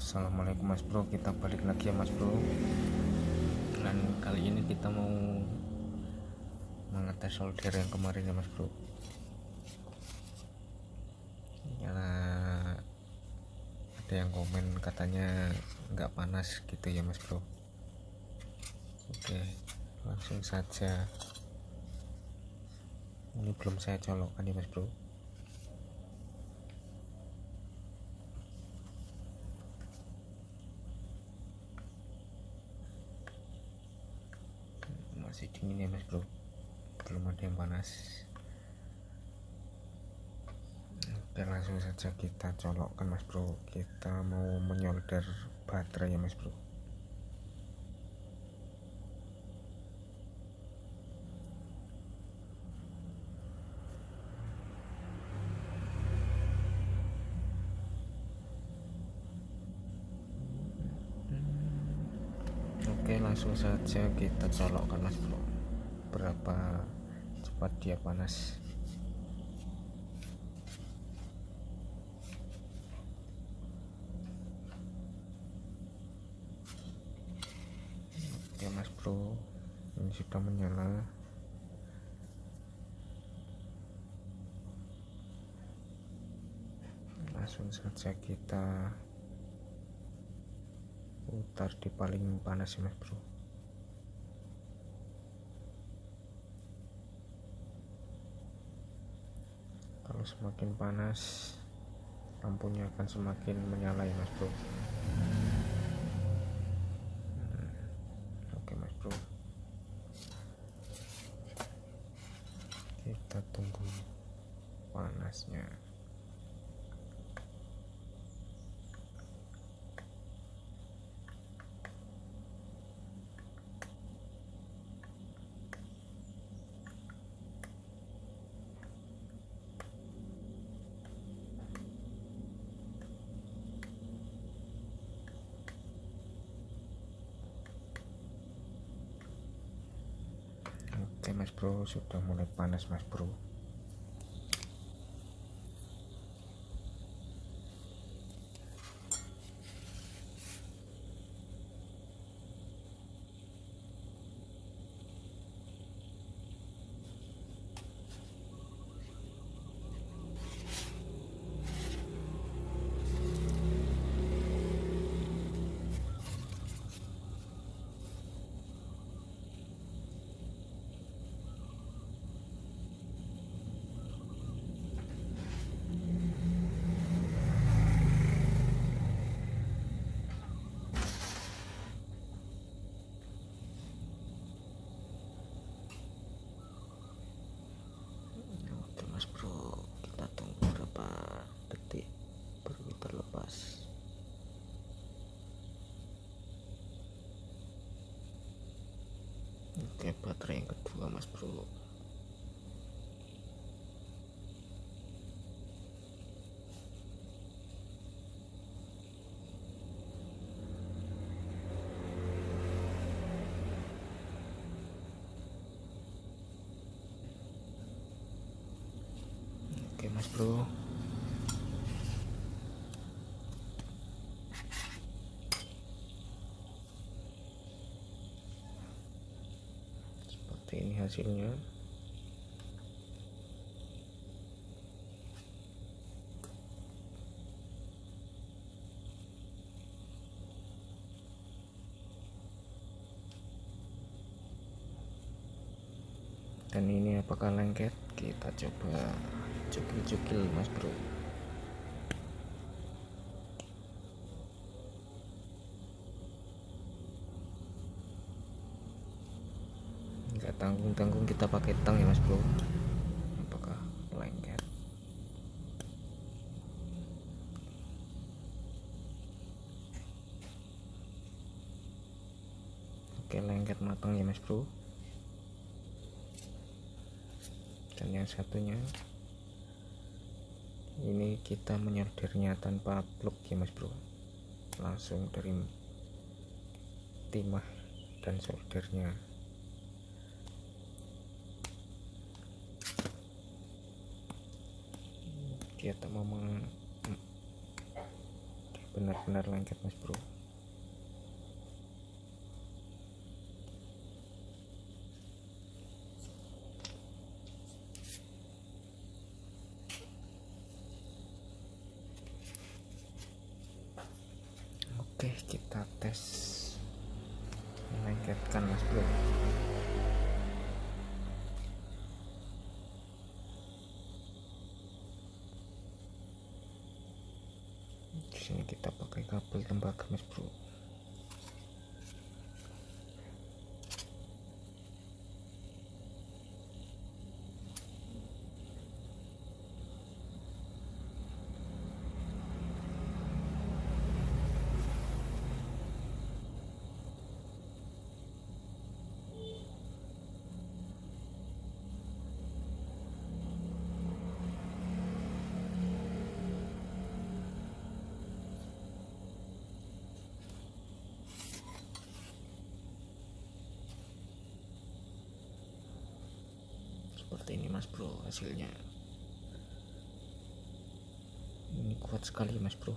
Assalamualaikum Mas Bro, kita balik lagi ya Mas Bro. Dan kali ini kita mau mengetes solder yang kemarin ya Mas Bro. Ya, ada yang komen katanya nggak panas gitu ya Mas Bro. Oke, langsung saja. Ini belum saya colokkan ya Mas Bro. Masih dingin ya Mas Bro, belum ada yang panas. Oke, langsung saja kita colokkan Mas Bro. Kita mau menyolder baterai ya Mas Bro. Oke, langsung saja kita colokkan Mas Bro. Berapa cepat dia panas? Oke Mas Bro, ini sudah menyala. Langsung saja kita putar di paling panas ya Mas Bro. Kalau semakin panas, lampunya akan semakin menyala ya Mas Bro. Oke Mas Bro, kita tunggu panasnya. Oke Mas Bro, sudah mulai panas Mas Bro. Oke Mas Bro, kita tunggu berapa detik baru kita lepas. Oke, baterai yang kedua Mas Bro. Oke Mas Bro, seperti ini hasilnya. Dan ini apakah lengket? Kita coba cukil-cukil Mas Bro. Nggak tanggung-tanggung kita pakai tang ya Mas Bro. Apakah lengket? Oke, lengket matang ya Mas Bro. Dan yang satunya ini kita menyoldernya tanpa plug ya Mas Bro, langsung dari timah dan soldernya. Dia tak mau benar-benar lengket mas bro. Oke, kita tes melengketkan mas bro. Di sini kita pakai kabel tembaga mas bro. Seperti ini mas bro hasilnya. Ini kuat sekali mas bro.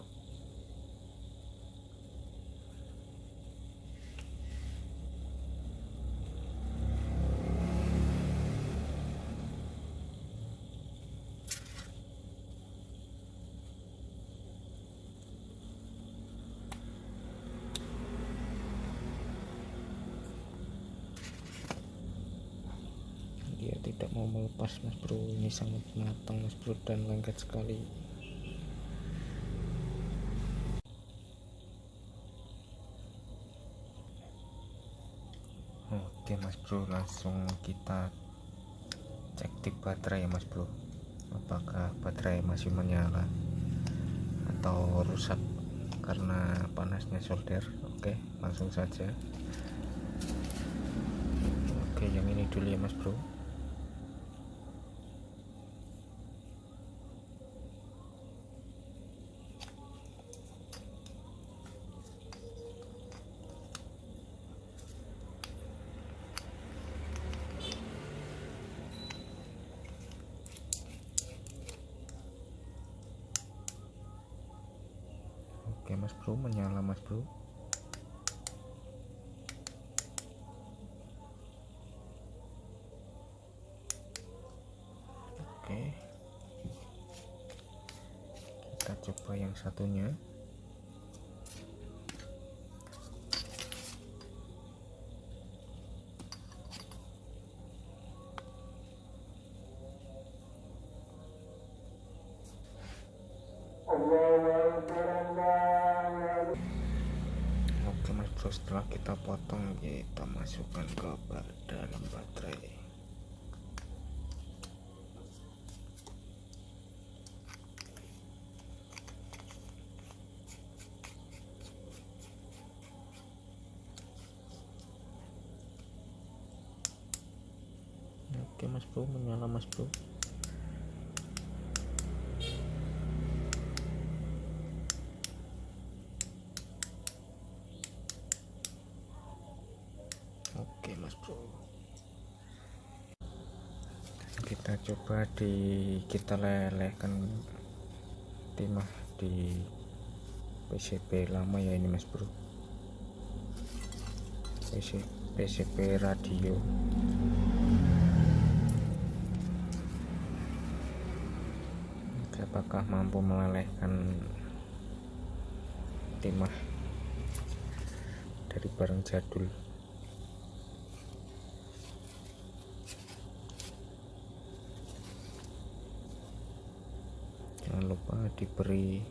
Dia tidak mau melepas mas bro. Ini sangat matang mas bro dan lengket sekali. Oke mas bro, langsung kita cek di baterai ya mas bro, apakah baterai masih menyala atau rusak karena panasnya solder. Oke, langsung saja. Oke, yang ini dulu ya mas bro. Oke mas bro, menyala mas bro. Oke, kita coba yang satunya. Oke mas bro, setelah kita potong kita masukkan ke dalam baterai. Oke mas bro, menyala mas bro. Oke mas bro, kita coba kita lelehkan timah di PCB lama ya ini mas bro. PCB radio. Oke, apakah mampu melelehkan timah dari barang jadul. Jangan lupa diberi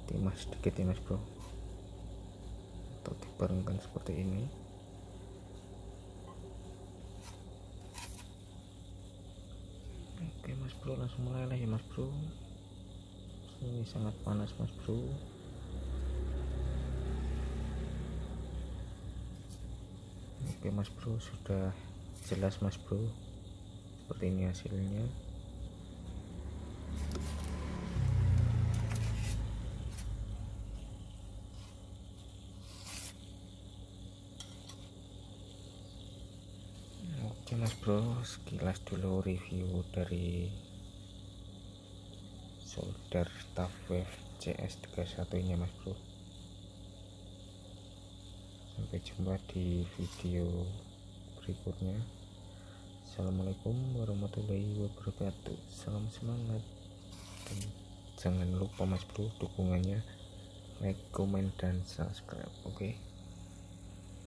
timah sedikit ya mas bro, atau dibarengkan seperti ini. Oke mas bro, langsung meleleh ya mas bro. Ini sangat panas mas bro. Oke mas bro, sudah jelas mas bro, seperti ini hasilnya. Oke mas bro, sekilas dulu review dari solder TAF Wave CS31 nya mas bro. Sampai jumpa di video berikutnya. Assalamualaikum warahmatullahi wabarakatuh. Salam semangat, dan jangan lupa mas bro dukungannya, like, comment, dan subscribe. Oke.